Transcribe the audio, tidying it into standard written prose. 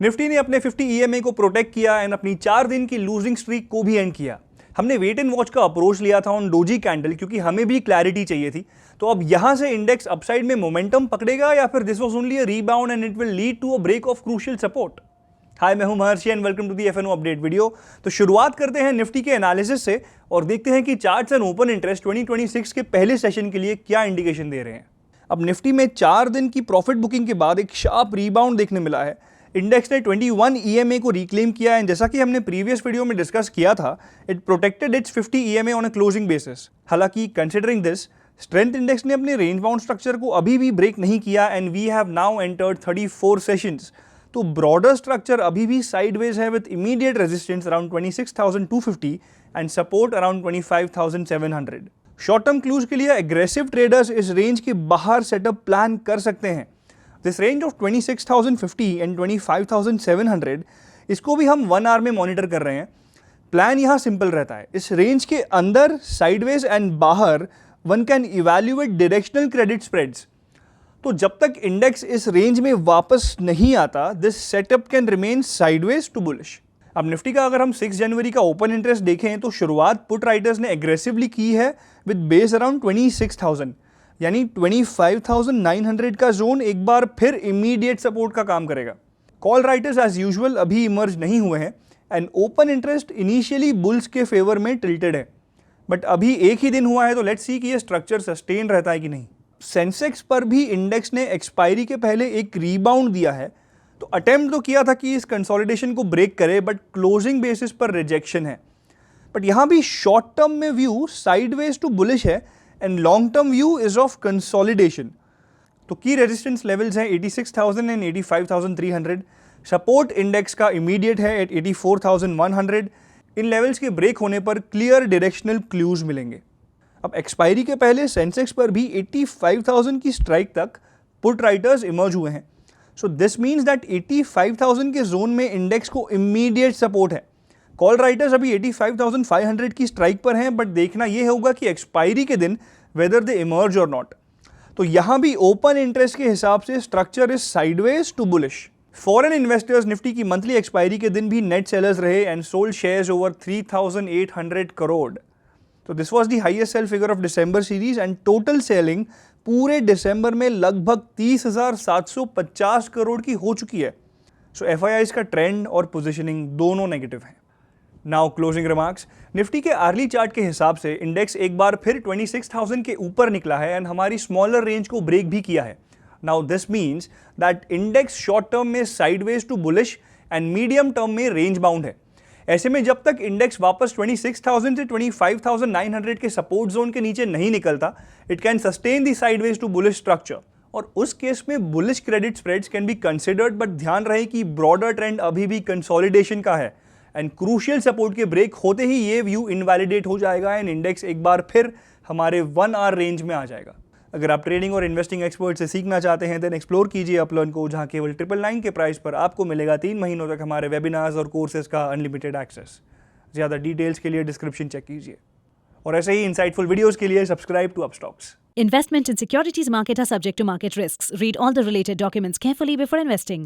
Nifty ने अपने 50 EMA को प्रोटेक्ट किया एंड अपनी 4 दिन की लूजिंग स्ट्रीक को भी एंड किया। हमने वेट एंड वॉच का अप्रोच लिया था ऑन डोजी कैंडल क्योंकि हमें भी क्लैरिटी चाहिए थी। तो अब यहां से इंडेक्स अपसाइड में मोमेंटम पकड़ेगा या फिर this was only a rebound and it will lead to a break of crucial support. Hi, मैं हूं Maharshi and welcome to the FNO update video. तो शुरुआत करते हैं निफ्टी के एनालिसिस से और देखते हैं कि चार्ट्स एंड ओपन इंटरेस्ट 2026 के पहले सेशन के लिए क्या इंडिकेशन दे रहे हैं। अब निफ्टी में 4 दिन की प्रॉफिट बुकिंग के बाद एक शार्प रीबाउंड देखने मिला है। इंडेक्स ने 21 ईएमए को रिक्लेम किया है। जैसा कि हमने प्रीवियस वीडियो में डिस्कस किया था, it protected it's 50 EMA on a closing basis. हालांकि कंसिडरिंग दिस, स्ट्रेंथ इंडेक्स ने अपने रेंज बाउंड स्ट्रक्चर को अभी भी ब्रेक नहीं किया and we have now entered 34 sessions. तो ब्रॉडर स्ट्रक्चर अभी भी साइडवेज है with immediate resistance around 26,250 and support around 25,700। Short term clues के लिए एग्रेसिव ट्रेडर्स इस रेंज के बाहर सेटअप प्लान कर सकते हैं। दिस रेंज ऑफ 26,050 एंड 25,700, इसको भी हम 1 आवर में मॉनिटर कर रहे हैं। प्लान यहाँ सिंपल रहता है, इस रेंज के अंदर साइडवेज एंड बाहर one can evaluate directional credit spreads. तो जब तक इंडेक्स इस रेंज में वापस नहीं आता, this setup can remain sideways to bullish. अब निफ्टी का अगर हम 6 जनवरी का ओपन इंटरेस्ट देखें तो शुरुआत पुट राइटर्स ने एग्रेसिवली की है विद बेस अराउंड 26,000, यानी 25,900 का जोन एक बार फिर इमीडिएट सपोर्ट का काम करेगा। कॉल राइटर्स एज यूजुअल अभी इमर्ज नहीं हुए हैं and open interest initially bulls के फेवर में टिल्टेड है, बट अभी एक ही दिन हुआ है तो लेट्स सी कि ये स्ट्रक्चर सस्टेन रहता है कि नहीं। सेंसेक्स पर भी इंडेक्स ने एक्सपायरी के पहले एक रीबाउंड दिया है। तो अटेम्प्ट तो किया था कि इस कंसोलिडेशन को ब्रेक करे, बट क्लोजिंग बेसिस पर रिजेक्शन है। बट यहां भी शॉर्ट टर्म में व्यू साइडवेज टू बुलिश है and long term view is of consolidation. तो की रेजिस्टेंस लेवल्स हैं 86,000 एंड 85,300। सपोर्ट इंडेक्स का इमीडिएट है एट 84,100। इन लेवल्स के ब्रेक होने पर क्लियर डायरेक्शनल क्लूज मिलेंगे। अब एक्सपायरी के पहले सेंसेक्स पर भी 85,000 की स्ट्राइक तक पुट राइटर्स इमर्ज हुए हैं। सो दिस मीन्स दैट 85,000 के जोन में इंडेक्स को इमीडिएट सपोर्ट है। कॉल राइटर्स अभी 85,500 की स्ट्राइक पर हैं, बट देखना यह होगा कि एक्सपायरी के दिन whether they emerge or not. तो यहां भी ओपन इंटरेस्ट के हिसाब से structure is sideways to bullish. Foreign investors Nifty की मंथली एक्सपायरी के दिन भी नेट सेलर्स रहे and sold shares over 3,800 crore. तो this was the highest sale figure of December series and total selling पूरे दिसंबर में लगभग 30,750 करोड़ की हो चुकी है। सो एफआईआईज का ट्रेंड और पोजीशनिंग दोनों नेगेटिव हैं। Now closing remarks. निफ्टी के अर्ली चार्ट के हिसाब से इंडेक्स एक बार फिर 26,000 के ऊपर निकला है एंड हमारी स्मॉलर रेंज को ब्रेक भी किया है। Now this means that index short term में sideways to bullish and medium term में रेंज बाउंड है। ऐसे में जब तक इंडेक्स वापस 26,000 से 25,900 के सपोर्ट जोन के नीचे नहीं निकलता, it can sustain the sideways to bullish structure. और उस केस में bullish credit spreads can be considered, but ध्यान रहे कि ब्रॉडर ट्रेंड अभी भी कंसोलिडेशन का है एंड क्रूशियल सपोर्ट के ब्रेक होते ही ये व्यू इनवैलिडेट हो जाएगा एंड इंडेक्स एक बार फिर हमारे 1 आवर रेंज में आ जाएगा। अगर आप ट्रेडिंग और इन्वेस्टिंग एक्सपर्ट से सीखना चाहते हैं देन एक्सप्लोर कीजिए अपलर्न को, जहां केवल 999 के प्राइस पर आपको मिलेगा 3 महीनों तक हमारे वेबिनार्स और कोर्सेज का अनलिमिटेड एक्सेस। ज़्यादा डिटेल्स के लिए डिस्क्रिप्शन चेक कीजिए और ऐसे ही इंसाइटफुल वीडियोस के लिए subscribe to Upstox. Investment in securities market are subject to market risks. Read all the related documents carefully before investing.